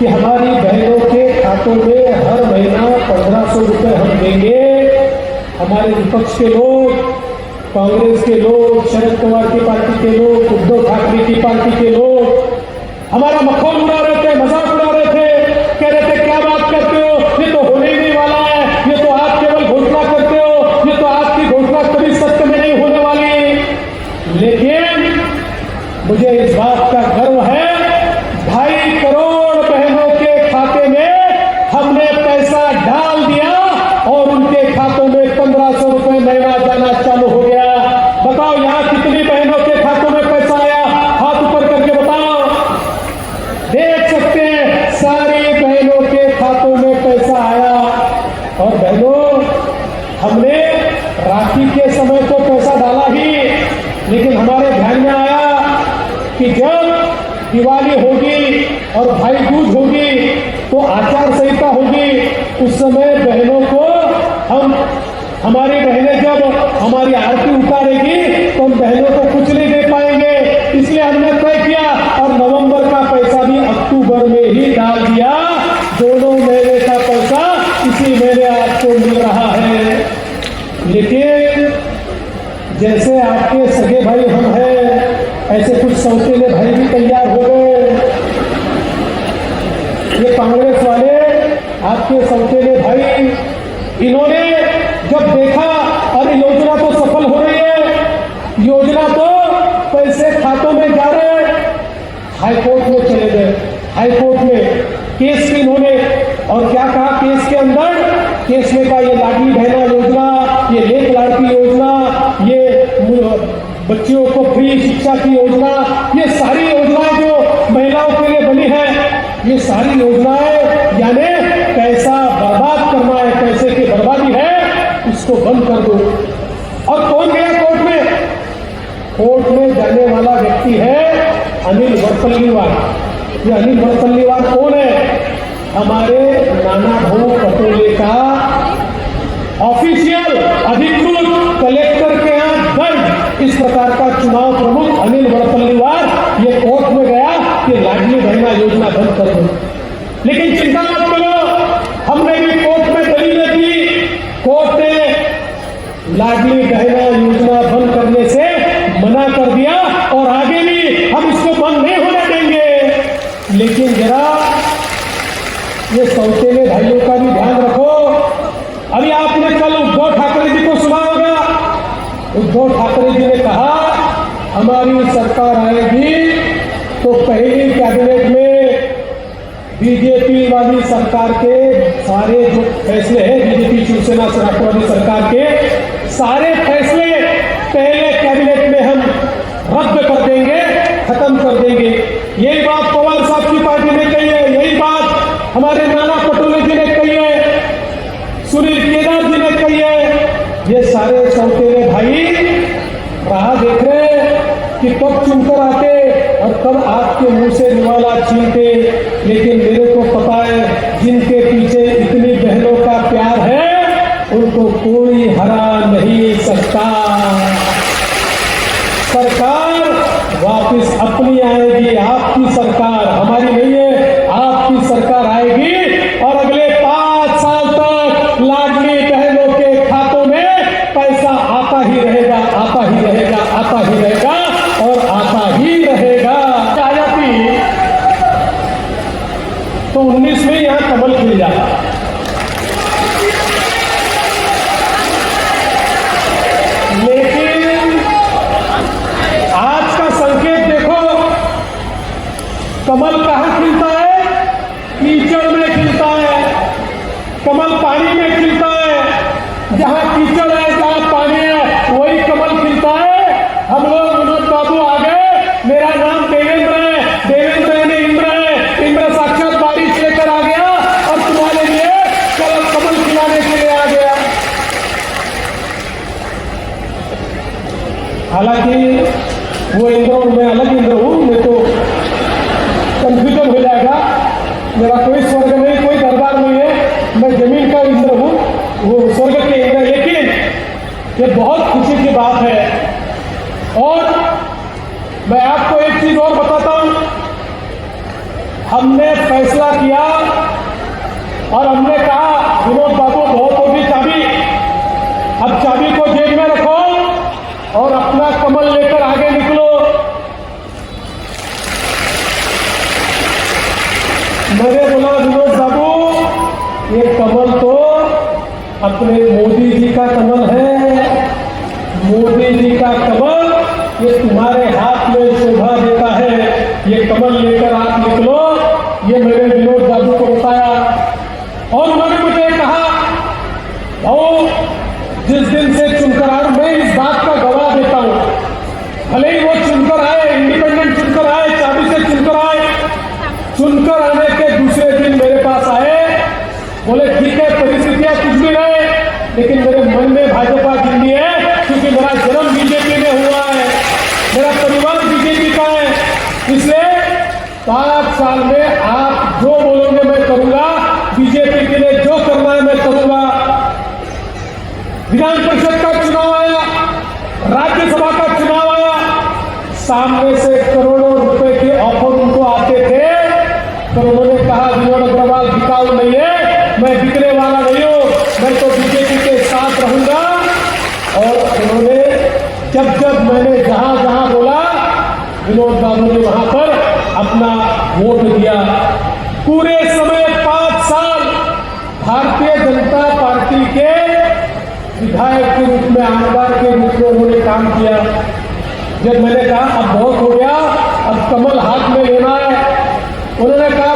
कि हमारी बहनों के खातों में हर महीना 1500 रुपये हम देंगे। हमारे विपक्ष के लोग, कांग्रेस के लोग, शरद पवार की पार्टी के लोग, उद्धव ठाकरे की पार्टी के लोग हमारा मखौल उड़ा रहे थे, मजाक उड़ा रहे थे, कह रहे थे क्या बात करते हो, ये तो होने ही नहीं वाला है, ये तो आप केवल घोषणा करते हो, ये तो आपकी घोषणा कभी सत्य में नहीं होने वाली। लेकिन मुझे इस बात का गर्व है, 2.5 करोड़ बहनों के खाते में हमने पैसा डाल दिया और उनके खातों में 1500 रुपये महीना जाना चालू हो गया। बताओ यहां कितनी बहनों के खातों में पैसा आया, हाथ ऊपर करके बताओ। देख सकते हैं सारी बहनों के खातों में पैसा आया। और बहनों, हमने राखी के समय तो पैसा डाला ही, लेकिन हमारे ध्यान में आया कि जब दिवाली होगी और भाई दूज होगी तो आचार संहिता होगी, उस समय बहनों को हमारी बहनें जब हमारी आरती उतारेगी तो हम बहनों को कुछ नहीं दे पाएंगे। इसलिए हमने तय किया और नवंबर का पैसा भी अक्टूबर में ही डाल दिया। दोनों महीने का पैसा इसी महीने आपको मिल रहा है। लेकिन जैसे आपके सगे भाई हम हैं, ऐसे कुछ सौतेले भाई भी तैयार हो गए। ये कांग्रेस वाले आपके सौतेले भाई, इन्होंने जब देखा अरे योजना तो सफल हो रही है, योजना तो पैसे खातों में जा रहे हैं, हाईकोर्ट में चले गए। हाईकोर्ट में केस की इन्होंने, और क्या कहा केस के अंदर, केस में कहा ये लाडली बहना योजना, ये लेख लाड़की योजना, ये बच्चियों को फ्री शिक्षा की योजना, ये सारी योजनाएं जो महिलाओं के लिए बनी है, ये सारी योजनाएं यानी पैसा बर्बाद करना है, पैसे की बर्बादी है, इसको बंद कर दो। और कौन गया कोर्ट में? कोर्ट में जाने वाला व्यक्ति है अनिल वरपल्लीवाल। ये अनिल वरपल्लीवाल कौन है? हमारे नाना भाऊ पटोले का ऑफिशियल अधिकृत कलेक्टर के यहाँ दर्ज इस प्रकार का चुनाव प्रमुख अनिल वरपल्लीवाल ये कोर्ट में गया कि लाडली बहना योजना बंद कर दो। लेकिन चिंता मत करो, हमने भी कोर्ट में दलीलें दी, कोर्ट ने लाडली बहना योजना बंद करने से मना कर दिया और आगे भी हम इसको बंद नहीं होने देंगे। लेकिन जरा ये सौतेले भाइयों का भी ध्यान रखो। अभी आपने कल उद्धव ठाकरे जी को सुना होगा, उद्धव ठाकरे जी ने कहा हमारी सरकार आएगी तो पहली कैबिनेट में बीजेपी वाली सरकार के सारे जो फैसले हैं, बीजेपी शिवसेना राष्ट्रवादी सरकार के सारे फैसले पहले कैबिनेट में हम रद्द कर देंगे, खत्म कर देंगे। यही बात पवार साहब की पार्टी ने कही है, यही बात हमारे नाना पटोले जी ने कही है, सुनील केदार जी ने कही है। ये सारे सौतेले भाई राह देख रहे कि कब चुनकर आते और कब आपके मुंह से निवाला छीनते। लेकिन मेरे को पता है जिनके पीछे इतनी बहनों का प्यार है उनको कोई हरा नहीं सकता। सरकार वापस अपनी आएगी, आपकी सरकार, हमारी नहीं है, आपकी सरकार आएगी और अगले 5 साल तक लाडली बहनों के खातों में पैसा आता ही रहेगा, आता ही रहेगा, आता ही रहेगा और आता ही रहेगा। आया थी तो 19 में यहां कमल खिल जाता। लेकिन आज का संकेत देखो, कमल कहां खिलता है? कीचड़ में खिलता है। कमल पानी में खिलता है, जहां कीचड़ है, जहां पानी है, वही कमल खिलता है। हम लोग विनोद बाबू आ गए, मेरा नाम देवेंद्र है, देवेंद्र यानी इंद्र है, इंद्र साक्षात बारिश लेकर आ गया और तुम्हारे लिए कमल खिलाने के लिए आ गया। हालांकि वो इंद्र और मैं अलग इंद्र हूं, मैं तो कंफ्यूजन हो जाएगा। मेरा कोई स्वर्ग नहीं, कोई दरबार नहीं है, मैं जमीन का इंद्र हूं, वो स्वर्ग के इंद्र। लेकिन ये बहुत खुशी की बात है। और मैं आपको एक चीज और बताता हूं, हमने फैसला किया और हमने कहा विनोद बाबू बहुत होगी चाबी, अब चाबी को जेब में रखो और अपना कमल लेकर आगे निकलो। मैंने बोला विनोद बाबू ये कमल तो अपने मोदी जी का कमल है, मोदी जी का कमल ये तुम्हारे हाथ में शोभा देता है, ये कमल लेकर आप निकलो। ये मैंने विनोद बाबू को बताया और उन्होंने मुझे कहा भाऊ जिस दिन से चुनकर आए, मैं इस बात का गवाह देता हूं, भले ही वो चुनकर आए, इंडिपेंडेंट चुनकर आए, चाबी से चुनकर आए, चुनकर आने के दूसरे दिन मेरे पास आए, बोले ठीक है परिस्थितियां कुछ भी रहे लेकिन मेरे मन में भाजपा जिंदी है, क्योंकि मेरा जन्म बीजेपी में हुआ है, मेरा परिवार बीजेपी का है, इसलिए 5 साल में आप जो बोलोगे मैं करूंगा, बीजेपी के लिए जो करना है मैं करूंगा। विधान परिषद का चुनाव आया, राज्यसभा का चुनाव आया, सामने से करोड़ों रुपए के ऑफर उनको आते थे, तो उन्होंने कहा विनोद अग्रवाल बिकाऊ नहीं है, मैं बिकने वाला नहीं हूं, मैं तो बीजेपी के साथ रहूंगा। और उन्होंने जब जब मैंने जहां जहां बोला विनोद बाबू ने वहां पर अपना वोट दिया। पूरे समय 5 साल भारतीय जनता पार्टी के विधायक के रूप में, आमदार के रूप में उन्होंने काम किया। जब मैंने कहा अब बहुत हो गया, अब कमल हाथ में लेना है, उन्होंने कहा